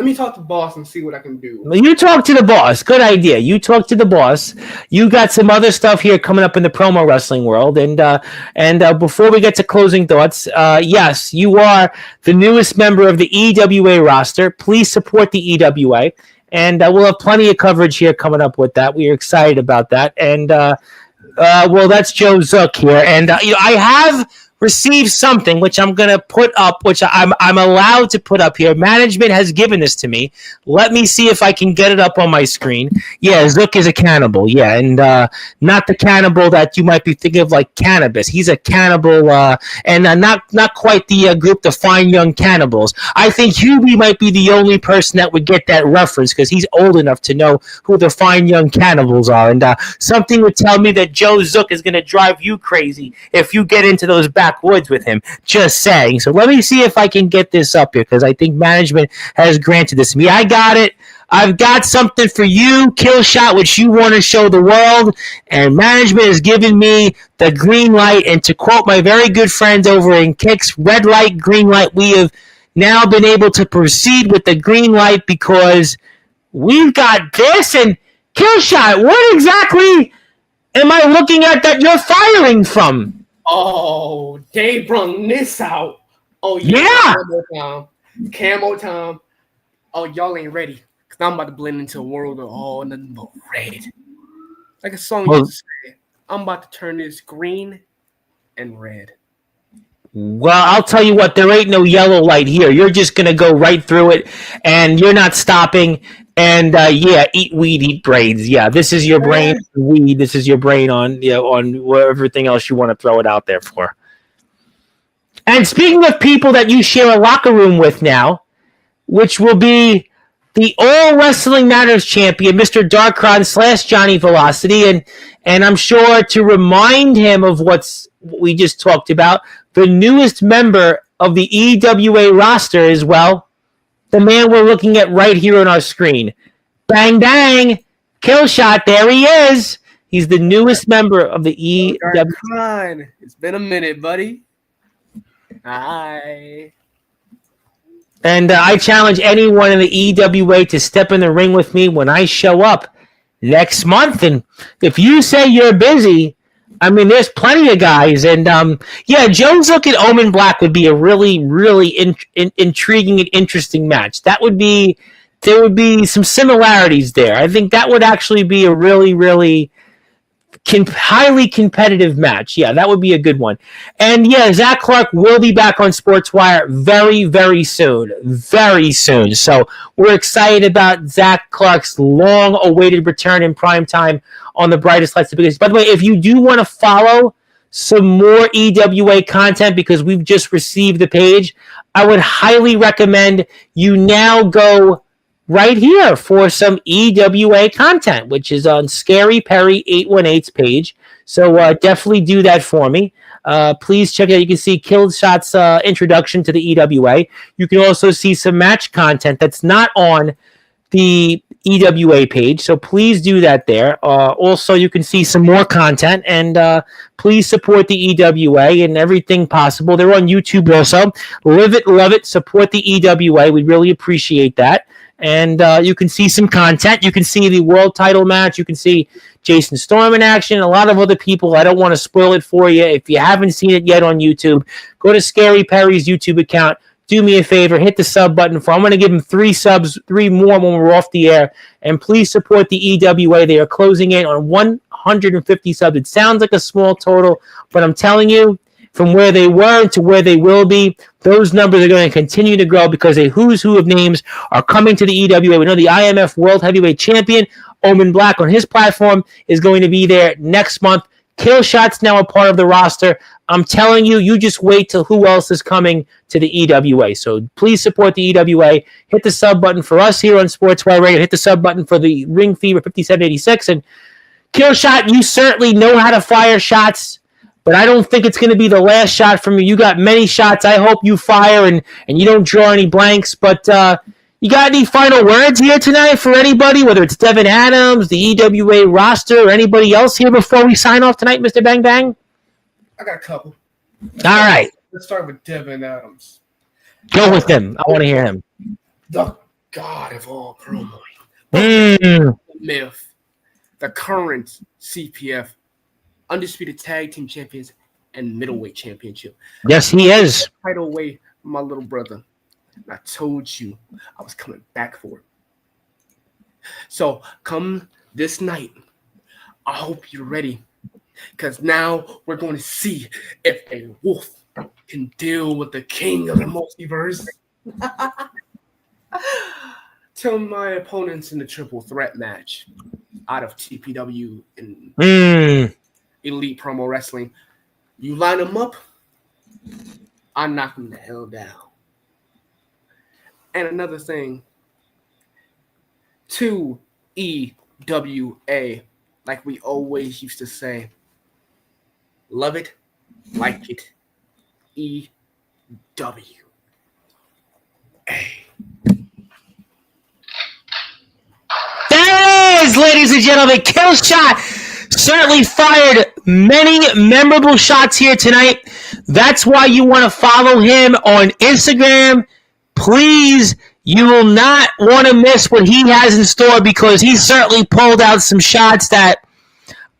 me talk to boss and see what I can do. You talk to the boss. Good idea. You talk to the boss. You got some other stuff here coming up in the promo wrestling world. And before we get to closing thoughts, yes, you are the newest member of the EWA roster. Please support the EWA. And we'll have plenty of coverage here coming up with that. We are excited about that. And, well, that's Joe Zook here. And, I have received something which I'm going to put up, which I'm allowed to put up here. Management has given this to me. Let me see if I can get it up on my screen. Yeah, Zook is a cannibal. Yeah, and not the cannibal that you might be thinking of like cannabis. He's a cannibal, and not quite the group, the Fine Young Cannibals. I think Hubie might be the only person that would get that reference because he's old enough to know who the Fine Young Cannibals are. And something would tell me that Joe Zook is going to drive you crazy if you get into those backwoods with him. Just saying. So let me see if I can get this up here because I think management has granted this to me. I got it. I've got something for you, Killshot, which you want to show the world, and management has given me the green light. And to quote my very good friends over in Kicks, red light, green light, we have now been able to proceed with the green light because we've got this. And Killshot, what exactly am I looking at that you're firing from? Oh, they brung this out. Oh, yeah. Camo time. Oh, y'all ain't ready. Because I'm about to blend into a world of all nothing but red. Like a song used to say, I'm about to turn this green and red. Well, I'll tell you what, there ain't no yellow light here. You're just going to go right through it, and you're not stopping. And, yeah, eat weed, eat brains. Yeah, this is your brain weed. This is your brain on everything else you want to throw it out there for. And speaking of people that you share a locker room with now, which will be the All Wrestling Matters champion, Mr. Darkron / Johnny Velocity, and I'm sure to remind him of what we just talked about, the newest member of the EWA roster as well, the man we're looking at right here on our screen. Bang, bang, Killshot, there he is. He's the newest member of the EWA. It's been a minute, buddy. Hi. And I challenge anyone in the EWA to step in the ring with me when I show up next month. And if you say you're busy, I mean, there's plenty of guys. And, yeah, Joe Zook and Omen Black would be a really, really intriguing and interesting match. There would be some similarities there. I think that would actually be a really, really highly competitive match. Yeah, that would be a good one. And, yeah, Zach Clark will be back on Sportswire very, very soon. Very soon. So we're excited about Zach Clark's long-awaited return in primetime on the Brightest Lights. By the way, if you do want to follow some more EWA content because we've just received the page, I would highly recommend you now go right here for some EWA content, which is on Scary Perry 818's page. So definitely do that for me. Please check it out. You can see Killshot's introduction to the EWA. You can also see some match content that's not on the EWA page, so please do that there. Also, you can see some more content, and please support the EWA and everything possible. They're on YouTube also. Live it, love it, support the EWA. We really appreciate that. And you can see some content. You can see the world title match. You can see Jason Storm in action. A lot of other people. I don't want to spoil it for you. If you haven't seen it yet on YouTube, go to Scary Perry's YouTube account. do me a favor, hit the sub button for. I'm going to give him 3 subs, 3 more when we're off the air. And please support the EWA. They are closing in on 150 subs. It sounds like a small total, but I'm telling you, from where they were to where they will be, those numbers are going to continue to grow because a who's who of names are coming to the EWA. We know the IMF World Heavyweight Champion, Omen Black, on his platform is going to be there next month. Killshot's now a part of the roster. I'm telling you, you just wait till who else is coming to the EWA. So please support the EWA. Hit the sub button for us here on Sportswire Radio. Hit the sub button for the Ring Fever 5786. And Killshot, you certainly know how to fire shots, but I don't think it's going to be the last shot from you. You got many shots. I hope you fire and you don't draw any blanks. But you got any final words here tonight for anybody, whether it's Devin Adams, the EWA roster, or anybody else here before we sign off tonight, Mr. Bang Bang? I got a couple. All right. Let's start with Devin Adams. Go with him. I want to hear him. The god of all promo. Myth. The current CPF Undisputed Tag Team Champions and Middleweight Championship. Yes, he is. Title away from my little brother. I told you I was coming back for it. So come this night, I hope you're ready, because now we're going to see if a wolf can deal with the king of the multiverse. Tell my opponents in the triple threat match out of TPW and Elite Promo Wrestling, you line them up, I knock them the hell down. And another thing, to EWA, like we always used to say, love it, like it, EWA. There it is, ladies and gentlemen. Killshot certainly fired many memorable shots here tonight. That's why you want to follow him on Instagram. Please, you will not want to miss what he has in store, because he certainly pulled out some shots that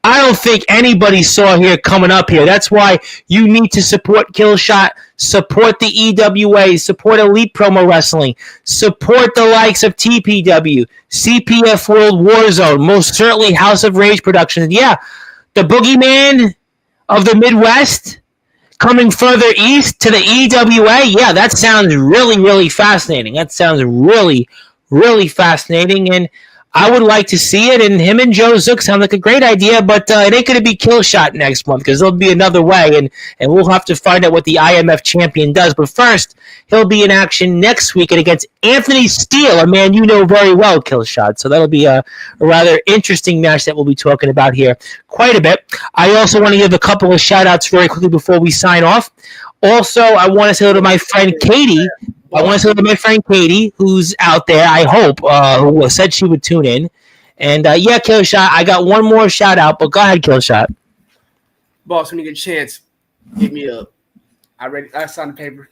I don't think anybody saw here coming up here. That's why you need to support Killshot, support the EWA, support Elite Promo Wrestling, support the likes of TPW, CPF World Warzone, most certainly House of Rage Productions. Yeah, the boogeyman of the Midwest coming further east to the EWA. Yeah, that sounds really, really fascinating. That sounds really, really fascinating. And I would like to see it, and him and Joe Zook sound like a great idea, but it ain't going to be Killshot next month, because there'll be another way, and we'll have to find out what the IMF champion does. But first, he'll be in action next week against Anthony Steele, a man you know very well, Killshot. So that'll be a rather interesting match that we'll be talking about here quite a bit. I also want to give a couple of shout-outs very quickly before we sign off. Also, I want to say hello to my friend Katie. Who's out there, I hope, who said she would tune in. And, yeah, Killshot, I got one more shout-out, but go ahead, Killshot. Boss, when you get a chance, hit me up. I signed the paper.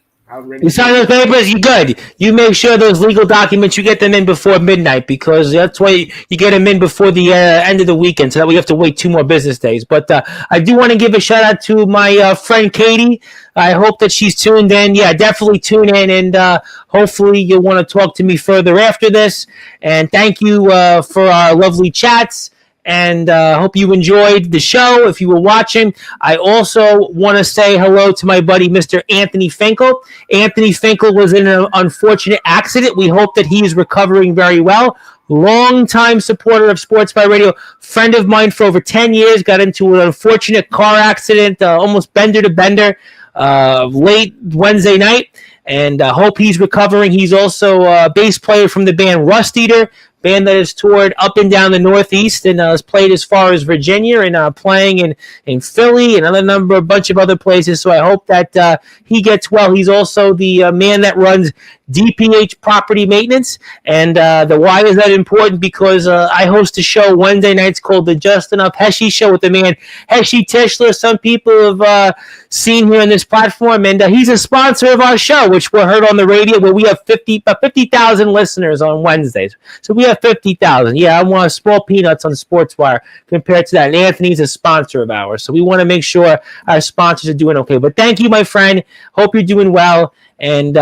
You sign those papers, you're good. You make sure those legal documents, you get them in before midnight, because that's why you get them in before the end of the weekend, so that we have to wait 2 more business days. But I do want to give a shout-out to my friend Katie. I hope that she's tuned in. Yeah, definitely tune in, and hopefully you'll want to talk to me further after this. And thank you for our lovely chats. And hope you enjoyed the show if you were watching. I also want to say hello to my buddy, Mr. Anthony Finkel. Anthony Finkel was in an unfortunate accident. We hope that he is recovering very well. Long-time supporter of Sportswire Radio, friend of mine for over 10 years, got into an unfortunate car accident, almost bender to bender, late Wednesday night. And hope he's recovering. He's also a bass player from the band Rust Eater, band that has toured up and down the Northeast and has played as far as Virginia and playing in Philly and a bunch of other places. So I hope that he gets well. He's also the man that runs DPH Property Maintenance. And why is that important? Because I host a show Wednesday nights called the Just Enough Heshy Show with the man Heshy Tischler. Some people have seen here on this platform, and he's a sponsor of our show, which we're heard on the radio, where we have 50,000 listeners on Wednesdays. So we have 50,000. Yeah, I want small peanuts on Sportswire compared to that. And Anthony's a sponsor of ours, so we want to make sure our sponsors are doing okay. But thank you, my friend. Hope you're doing well. And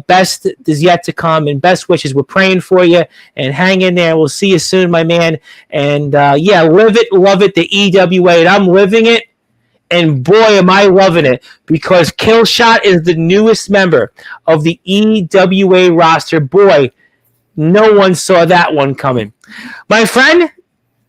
best is yet to come, and best wishes. We're praying for you, and hang in there. We'll see you soon, my man. And yeah, live it, love it, the EWA, and I'm living it. And boy, am I loving it, because Killshot is the newest member of the EWA roster. Boy, no one saw that one coming. My friend,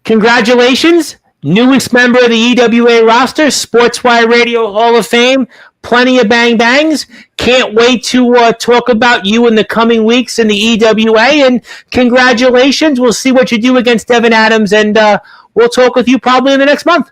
congratulations. Newest member of the EWA roster, Sportswire Radio Hall of Fame. Plenty of bang bangs. Can't wait to talk about you in the coming weeks in the EWA. And congratulations. We'll see what you do against Devin Adams, and we'll talk with you probably in the next month.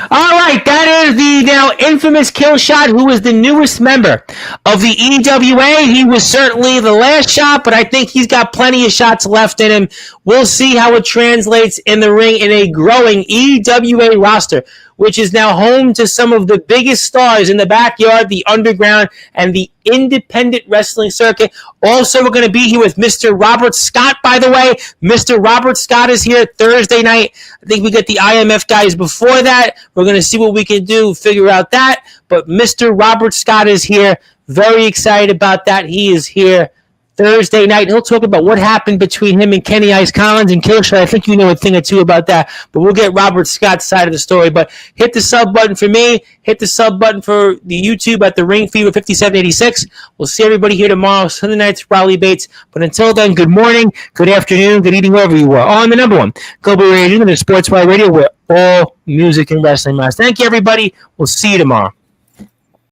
All right, that is the now infamous Killshot, who is the newest member of the EWA. He was certainly the last shot, but I think he's got plenty of shots left in him. We'll see how it translates in the ring in a growing EWA roster, which is now home to some of the biggest stars in the backyard, the underground, and the independent wrestling circuit. Also, we're going to be here with Mr. Robert Scott, by the way. Mr. Robert Scott is here Thursday night. I think we get the IMF guys before that. We're going to see what we can do, figure out that. But Mr. Robert Scott is here. Very excited about that. He is here Thursday night. He'll talk about what happened between him and Kenny Ice Collins and Killshot. I think you know a thing or two about that, but we'll get Robert Scott's side of the story. But hit the sub button for me. Hit the sub button for the YouTube at the Ring Fever 5786. We'll see everybody here tomorrow, Sunday nights, Raleigh Bates. But until then, good morning, good afternoon, good evening, wherever you are. On the number one, Global Radio, the Sportswire Radio, where all music and wrestling matters. Thank you, everybody. We'll see you tomorrow.